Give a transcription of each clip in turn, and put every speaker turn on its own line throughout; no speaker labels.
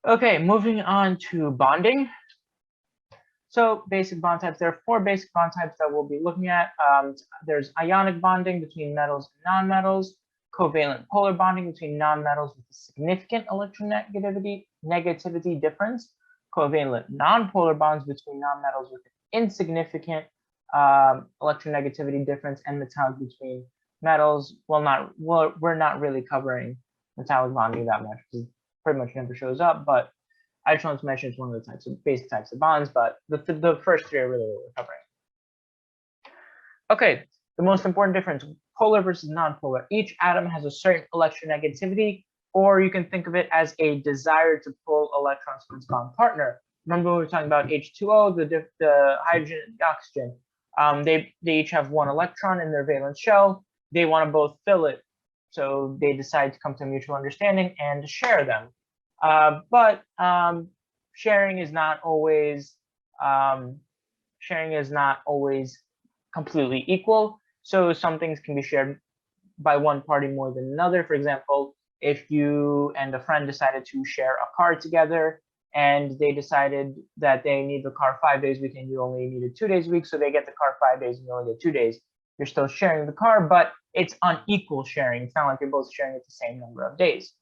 Okay, moving on to bonding. So basic bond types, there are 4 basic bond types that we'll be looking at. There's ionic bonding between metals and nonmetals, covalent polar bonding between nonmetals with a significant electronegativity difference, covalent nonpolar bonds between nonmetals with an insignificant electronegativity difference, and metallic between metals. We're not really covering metallic bonding that much because it pretty much never shows up, but I just wanted to mention it's one of the types of basic types of bonds, but the first 3 are really what we're covering. Okay, the most important difference, polar versus nonpolar. Each atom has a certain electronegativity, or you can think of it as a desire to pull electrons from its bond partner. Remember we were talking about H2O, the hydrogen and the oxygen. They each have 1 electron in their valence shell. They want to both fill it, so they decide to come to a mutual understanding and share them. But sharing is not always completely equal. So some things can be shared by one party more than another. For example, if you and a friend decided to share a car together, and they decided that they need the car 5 days a week and you only needed 2 days a week, so they get the car 5 days and you only get 2 days. You're still sharing the car, but it's unequal sharing. It's not like you're both sharing it the same number of days.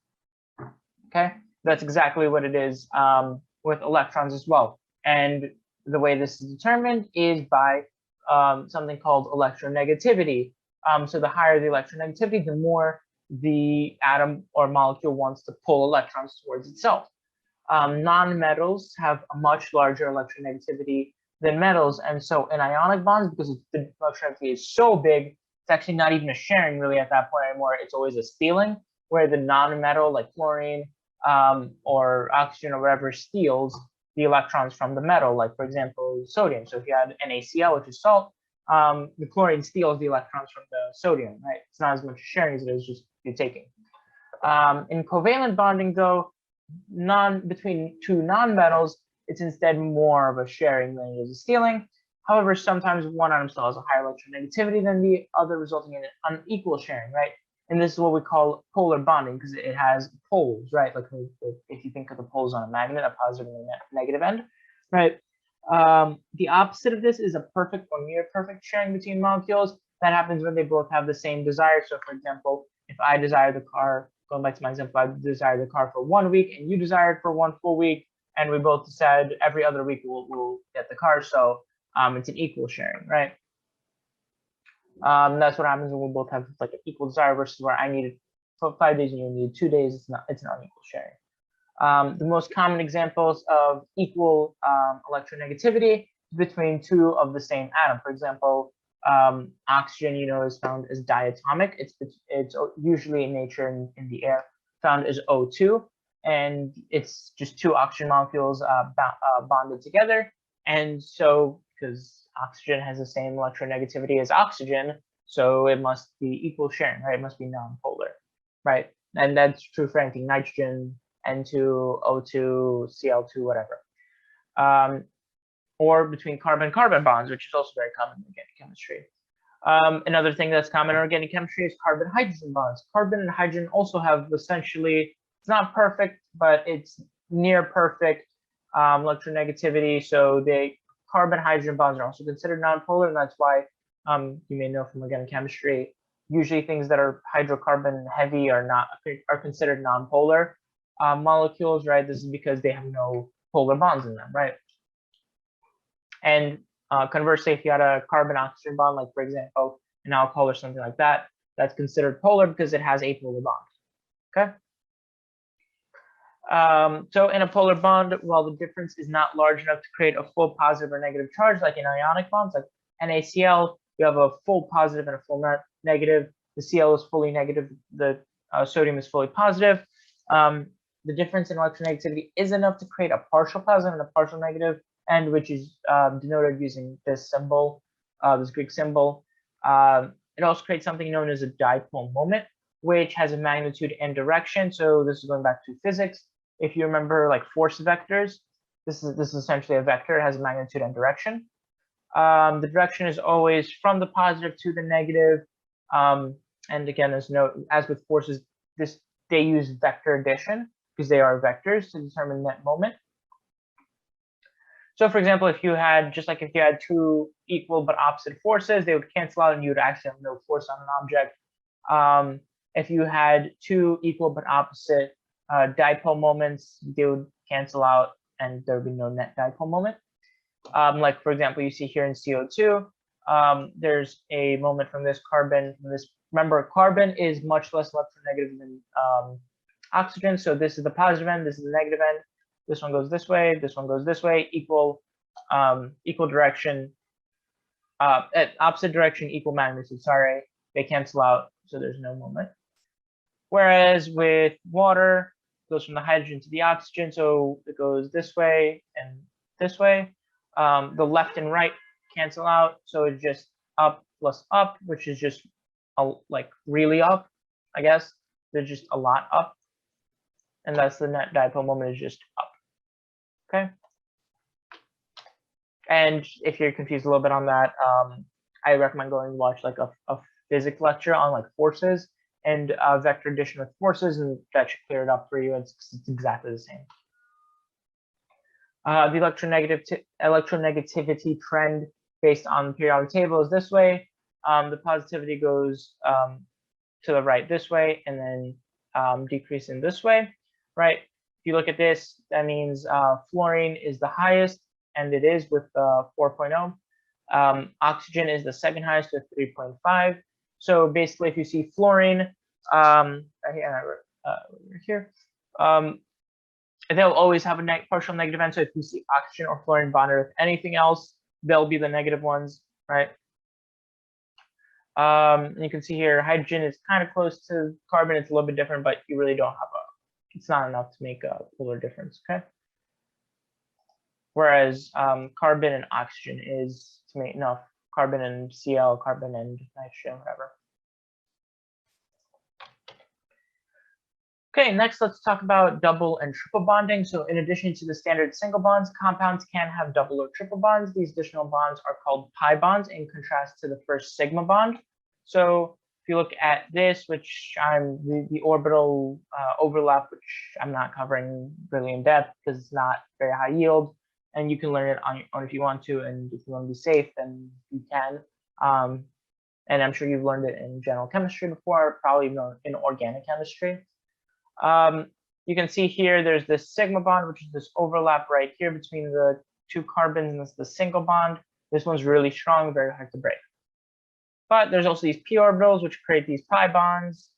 Okay. That's exactly what it is with electrons as well. And the way this is determined is by something called electronegativity. So the higher the electronegativity, the more the atom or molecule wants to pull electrons towards itself. Non-metals have a much larger electronegativity than metals. And so in ionic bonds, because the electronegativity is so big, it's actually not even a sharing really at that point anymore. It's always a stealing, where the non-metal like fluorine, or oxygen or whatever steals the electrons from the metal, like for example sodium. So if you had NaCl, which is salt, the chlorine steals the electrons from the sodium, right? It's not as much sharing as it is just you taking. In covalent bonding though, between 2 nonmetals, it's instead more of a sharing than it is a stealing. However, sometimes one atom still has a higher electronegativity than the other, resulting in an unequal sharing, right? And this is what we call polar bonding because it has poles, right? Like if you think of the poles on a magnet, a positive and a negative end, right? The opposite of this is a perfect or near perfect sharing between molecules. That happens when they both have the same desire. So for example, if I desire the car, going back to my example, I desire the car for 1 week and you desire it for 1 full week, and we both decide every other week we'll get the car. So it's an equal sharing, right? That's what happens when we both have like an equal desire versus where I needed for 5 days and you need 2 days. It's not unequal sharing. The most common examples of equal electronegativity between 2 of the same atom. For example, oxygen, is found as diatomic. It's usually in nature in the air found as O2, and it's just 2 oxygen molecules bonded together. And so because oxygen has the same electronegativity as oxygen, so it must be equal sharing, right? It must be nonpolar, right? And that's true for anything, nitrogen, N2, O2, Cl2, whatever. Or between carbon-carbon bonds, which is also very common in organic chemistry. Another thing that's common in organic chemistry is carbon-hydrogen bonds. Carbon and hydrogen also have essentially, it's not perfect, but it's near perfect electronegativity. So carbon-hydrogen bonds are also considered nonpolar, and that's why you may know from organic chemistry, usually things that are hydrocarbon heavy are considered nonpolar molecules, right? This is because they have no polar bonds in them, right? And conversely, if you had a carbon-oxygen bond, like for example, an alcohol or something like that, that's considered polar because it has a polar bond. Okay. So in a polar bond, while the difference is not large enough to create a full positive or negative charge, like in ionic bonds, like NaCl, you have a full positive and a full negative. The Cl is fully negative. The sodium is fully positive. The difference in electronegativity is enough to create a partial positive and a partial negative end, which is denoted using this symbol, this Greek symbol. It also creates something known as a dipole moment, which has a magnitude and direction. So this is going back to physics. If you remember, like force vectors, this is essentially a vector. It has a magnitude and direction. The direction is always from the positive to the negative. And again, as with forces, they use vector addition. because they are vectors to determine net moment. So for example, if you had, just like if you had two equal but opposite forces, they would cancel out and you would actually have no force on an object. If you had two equal but opposite dipole moments, they would cancel out and there would be no net dipole moment. Like for example, you see here in CO2, there's a moment from this carbon, remember carbon is much less electronegative than oxygen. So this is the positive end, this is the negative end. This one goes this way, this one goes this way, equal direction, opposite direction, equal magnitude, sorry, they cancel out, so there's no moment. Whereas with water, it goes from the hydrogen to the oxygen, so it goes this way and this way. The left and right cancel out, so it's just up plus up, which is just like really up, I guess. They're just a lot up, and that's the net dipole moment is just up. Okay. And if you're confused a little bit on that, I recommend going to watch like a physics lecture on like forces and vector addition with forces, and that should clear it up for you. It's exactly the same. The electronegativity trend based on the periodic table is this way. The positivity goes to the right this way, and then decrease in this way, right? If you look at this, that means fluorine is the highest, and it is with 4.0. Oxygen is the second highest with 3.5. So basically, if you see fluorine, here, they'll always have a partial negative end. So if you see oxygen or fluorine bonded with anything else, they'll be the negative ones, right? You can see here, hydrogen is kind of close to carbon. It's a little bit different, but you really don't have it's not enough to make a polar difference, okay? Whereas carbon and oxygen is to make enough, carbon and Cl, carbon and nitrogen, whatever. Okay, next let's talk about double and triple bonding. So in addition to the standard single bonds, compounds can have double or triple bonds. These additional bonds are called pi bonds in contrast to the first sigma bond. So if you look at this, which I'm the orbital overlap, which I'm not covering really in depth because it's not very high yield, and you can learn it on your own if you want to, and if you want to be safe, then you can. And I'm sure you've learned it in general chemistry before, probably in organic chemistry. You can see here there's this sigma bond, which is this overlap right here between the two carbons, and this is the single bond. This one's really strong, very hard to break. But there's also these p orbitals, which create these pi bonds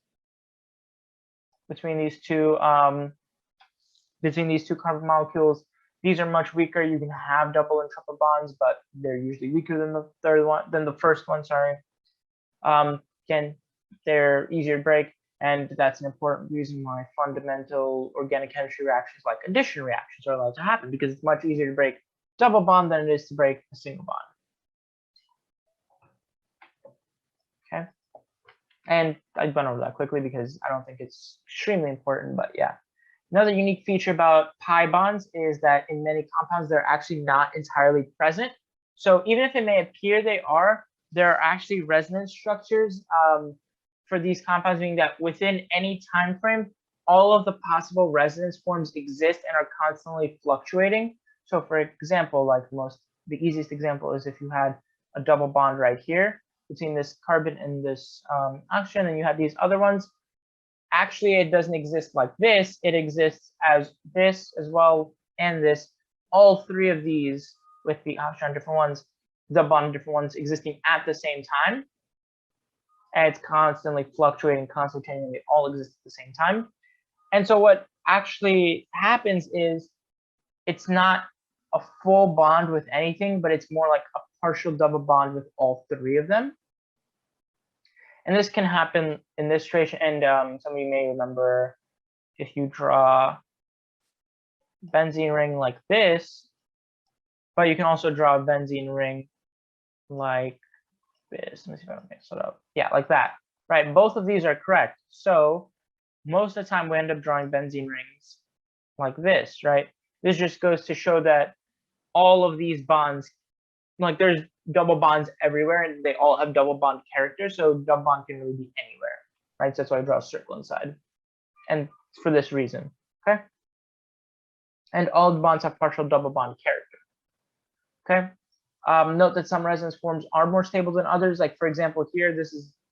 between these two carbon molecules. These are much weaker. You can have double and triple bonds, but they're usually weaker than the first one. Sorry. Again, they're easier to break, and that's an important reason why fundamental organic chemistry reactions like addition reactions are allowed to happen, because it's much easier to break double bond than it is to break a single bond. Okay, and I went over that quickly because I don't think it's extremely important, but yeah. Another unique feature about pi bonds is that in many compounds, they're actually not entirely present. So even if it may appear they are, there are actually resonance structures for these compounds, meaning that within any time frame, all of the possible resonance forms exist and are constantly fluctuating. So for example, like the easiest example is if you had a double bond right here between this carbon and this oxygen, and you have these other ones. Actually, it doesn't exist like this. It exists as this as well, and this. All three of these with the oxygen different ones, the bond different ones existing at the same time. And it's constantly fluctuating, constantly changing. They all exist at the same time. And so what actually happens is it's not a full bond with anything, but it's more like a partial double bond with all three of them. And this can happen in this situation. And some of you may remember if you draw a benzene ring like this, but you can also draw a benzene ring like this. Let me see if I can mix it up. Yeah, like that, right? Both of these are correct. So most of the time we end up drawing benzene rings like this, right? This just goes to show that all of these bonds, like there's double bonds everywhere and they all have double bond character. So double bond can really be anywhere, right? So that's why I draw a circle inside. And for this reason. Okay. And all the bonds have partial double bond character. Okay. Note that some resonance forms are more stable than others. Like for example, here,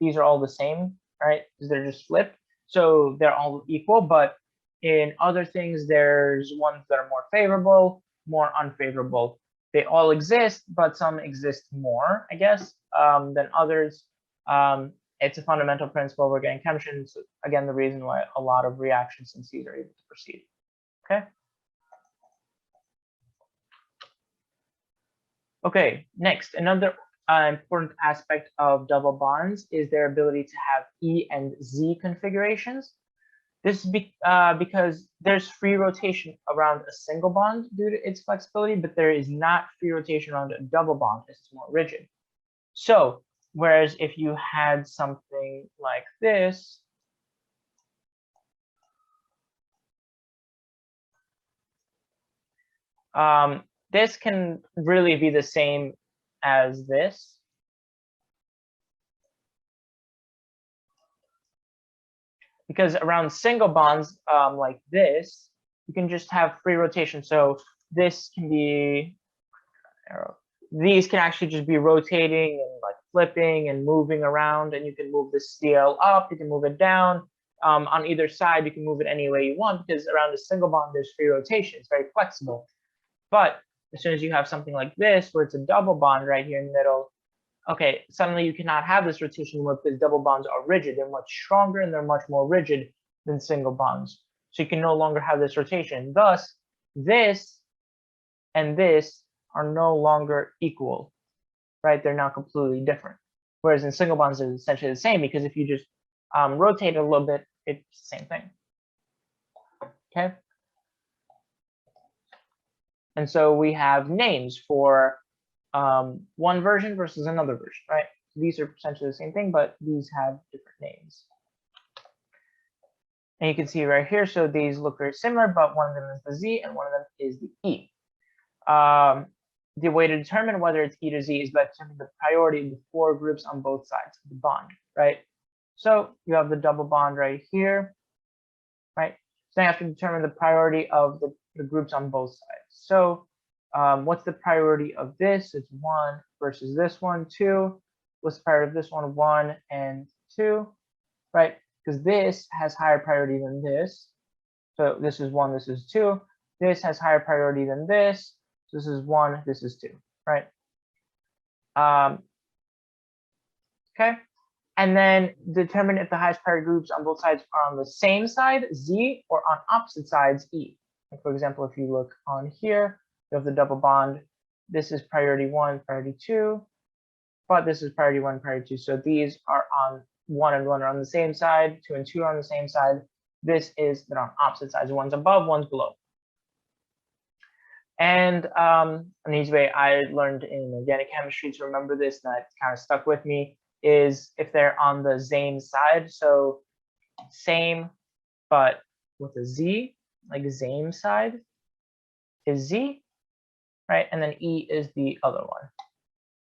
these are all the same, right? Because they're just flipped, so they're all equal. But in other things, there's ones that are more favorable, more unfavorable. They all exist, but some exist more, I guess, than others. It's a fundamental principle of organic chemistry. And so again, the reason why a lot of reaction syntheses are able to proceed. Okay. Okay, next, another important aspect of double bonds is their ability to have E and Z configurations. This is because there's free rotation around a single bond due to its flexibility, but there is not free rotation around a double bond as it's more rigid. So, whereas if you had something like this, this can really be the same as this. Because around single bonds like this, you can just have free rotation. So this can be, these can actually just be rotating and like flipping and moving around, and you can move the CL up, you can move it down. On either side, you can move it any way you want, because around a single bond, there's free rotation. It's very flexible. But as soon as you have something like this, where it's a double bond right here in the middle, okay, suddenly you cannot have this rotation anymore because double bonds are rigid. They're much stronger and they're much more rigid than single bonds. So you can no longer have this rotation. Thus, this and this are no longer equal, right? They're now completely different. Whereas in single bonds, it's essentially the same, because if you just rotate it a little bit, it's the same thing. Okay. And so we have names for one version versus another version, right? These are essentially the same thing, but these have different names. And you can see right here, so these look very similar, but one of them is the Z and one of them is the E. The way to determine whether it's E to Z is by determining the priority of the four groups on both sides of the bond, right? So you have the double bond right here, right? So now you have to determine the priority of the groups on both sides. So what's the priority of this? It's 1 versus this one, 2. What's the priority of this one? 1 and 2, right? Because this has higher priority than this. So this is 1, this is 2. This has higher priority than this. This is 1, this is 2, right? Okay. And then determine if the highest priority groups on both sides are on the same side, Z, or on opposite sides, E. Like for example, if you look on here, you have the double bond. This is priority 1, priority 2, but this is priority 1, priority 2. So these are on 1 and 1 are on the same side, 2 and 2 are on the same side. This is they're on opposite sides. One's above, one's below. And an easy way I learned in organic chemistry to remember this, and that kind of stuck with me, is if they're on the same side. So same, but with a Z, like same side is Z, right? And then E is the other one.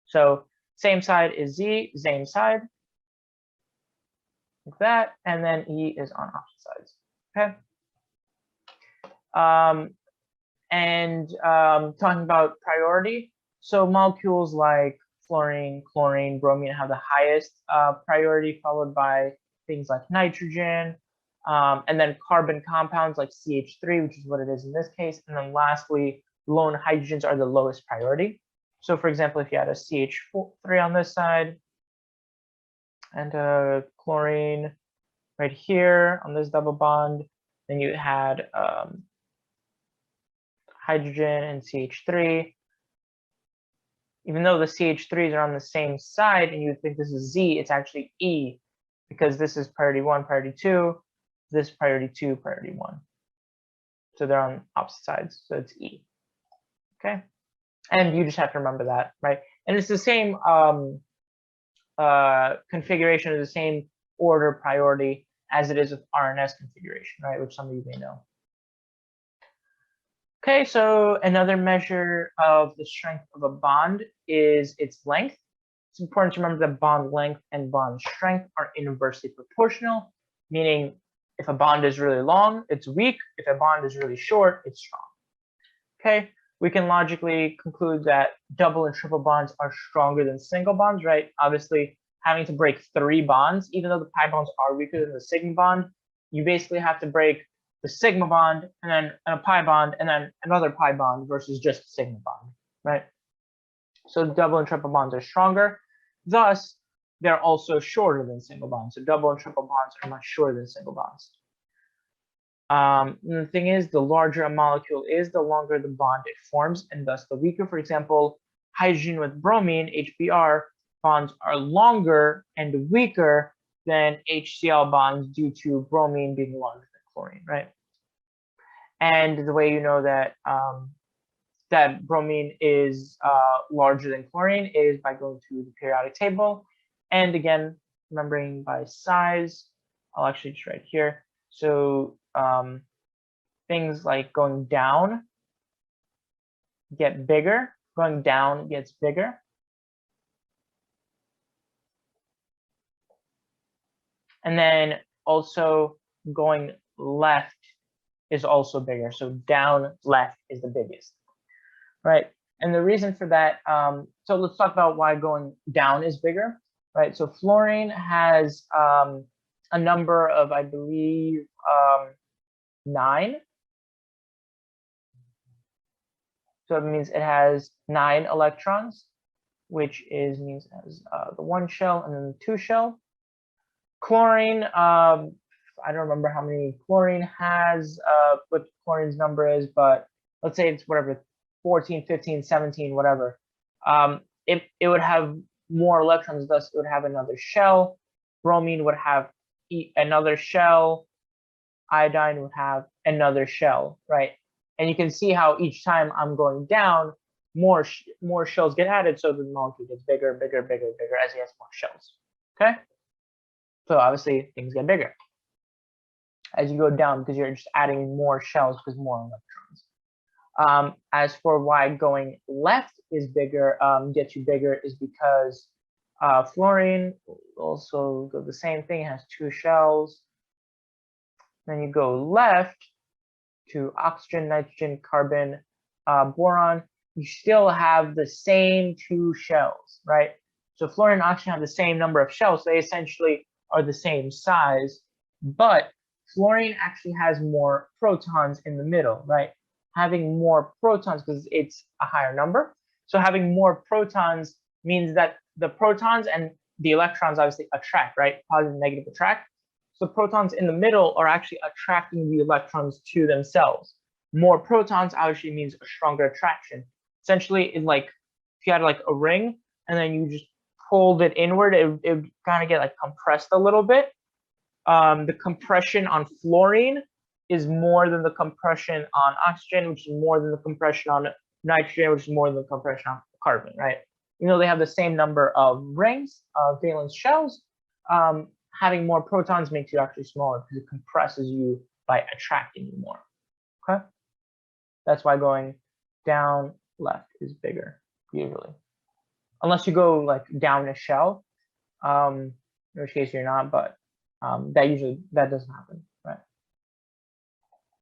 So same side is Z, same side, like that, and then E is on opposite sides. Okay. Talking about priority, so molecules like fluorine, chlorine, bromine have the highest priority, followed by things like nitrogen, and then carbon compounds like CH3, which is what it is in this case, and then lastly, lone hydrogens are the lowest priority. So for example, if you had a CH3 on this side and a chlorine right here on this double bond, then you had hydrogen and CH3. Even though the CH3s are on the same side and you would think this is Z, it's actually E, because this is priority 1, priority 2, this priority 2, priority 1. So they're on opposite sides, so it's E. Okay, and you just have to remember that, right? And it's the same configuration, or the same order priority as it is with RNS configuration, right? Which some of you may know. Okay, so another measure of the strength of a bond is its length. It's important to remember that bond length and bond strength are inversely proportional, meaning If a bond is really long, it's weak. If a bond is really short, it's strong. Okay, we can logically conclude that double and triple bonds are stronger than single bonds, right? Obviously, having to break 3 bonds, even though the pi bonds are weaker than the sigma bond, you basically have to break the sigma bond and then a pi bond and then another pi bond versus just a sigma bond, right? So double and triple bonds are stronger. Thus, they're also shorter than single bonds. So double and triple bonds are much shorter than single bonds. The thing is, the larger a molecule is, the longer the bond it forms, and thus the weaker. For example, hydrogen with bromine, HBr, bonds are longer and weaker than HCl bonds due to bromine being larger than chlorine, right? And the way you know that that bromine is larger than chlorine is by going to the periodic table. And again, remembering by size, I'll actually just write here. So things like going down get bigger, going down gets bigger. And then also going left is also bigger. So down left is the biggest, right? And the reason for that, so let's talk about why going down is bigger, right? So fluorine has a number of, I believe, 9. So it means it has 9 electrons, which means it has the 1 shell and then the 2 shell. Chlorine, I don't remember how many chlorine has, what chlorine's number is, but let's say it's whatever, 14, 15, 17, whatever. It would have more electrons, thus it would have another shell. Bromine would have another shell. Iodine would have another shell, right? And you can see how each time I'm going down, more shells get added, so the molecule gets bigger, bigger, bigger, bigger as it has more shells. Okay, so obviously things get bigger as you go down because you're just adding more shells because more electrons. As for why going left is bigger, gets you bigger, is because fluorine also go the same thing, it has 2 shells. Then you go left to oxygen, nitrogen, carbon, boron, you still have the same 2 shells, right? So fluorine and oxygen have the same number of shells. They essentially are the same size, but fluorine actually has more protons in the middle, right? Having more protons because it's a higher number. So having more protons means that the protons and the electrons obviously attract, right? Positive and negative attract. So protons in the middle are actually attracting the electrons to themselves. More protons obviously means a stronger attraction. Essentially, if you had like a ring and then you just pulled it inward, it would kind of get like compressed a little bit. The compression on fluorine is more than the compression on oxygen, which is more than the compression on nitrogen, which is more than the compression on carbon, right? You know, they have the same number of rings, valence shells. Having more protons makes you actually smaller because it compresses you by attracting you more. Okay, that's why going down left is bigger usually, unless you go like down a shell, in which case you're not. But that doesn't happen.